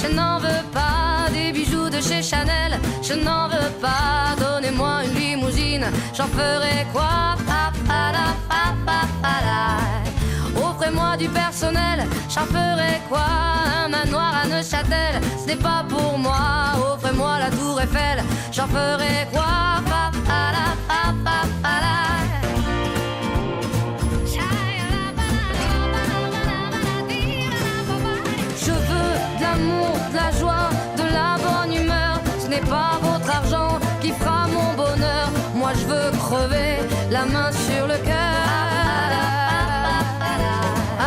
Je n'en veux pas des bijoux de chez Chanel. Je n'en veux pas, donnez-moi une limousine. J'en ferai quoi? Offrez-moi du personnel. J'en ferai quoi? Un manoir à Neuchâtel, ce n'est pas pour moi. Offrez-moi la tour Eiffel. J'en ferai quoi? Je veux de l'amour, de la joie, de la bonne humeur. Ce n'est pas votre argent qui fera mon bonheur. Moi je veux crever la main sur le cœur.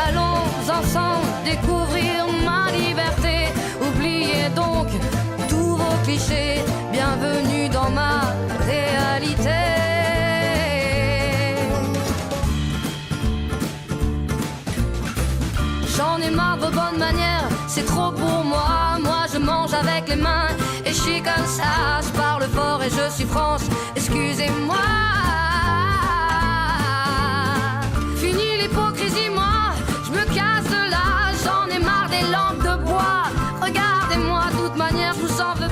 Allons ensemble découvrir ma liberté. Oubliez donc tous vos clichés. Bienvenue dans ma réalité. J'en ai marre de vos bonnes manières, c'est trop pour moi. Moi je mange avec les mains et je suis comme ça. Je parle fort et je suis France, excusez-moi. Fini l'hypocrisie, moi je me casse de là. J'en ai marre des lampes de bois. Regardez-moi, de toute manière je vous en veux.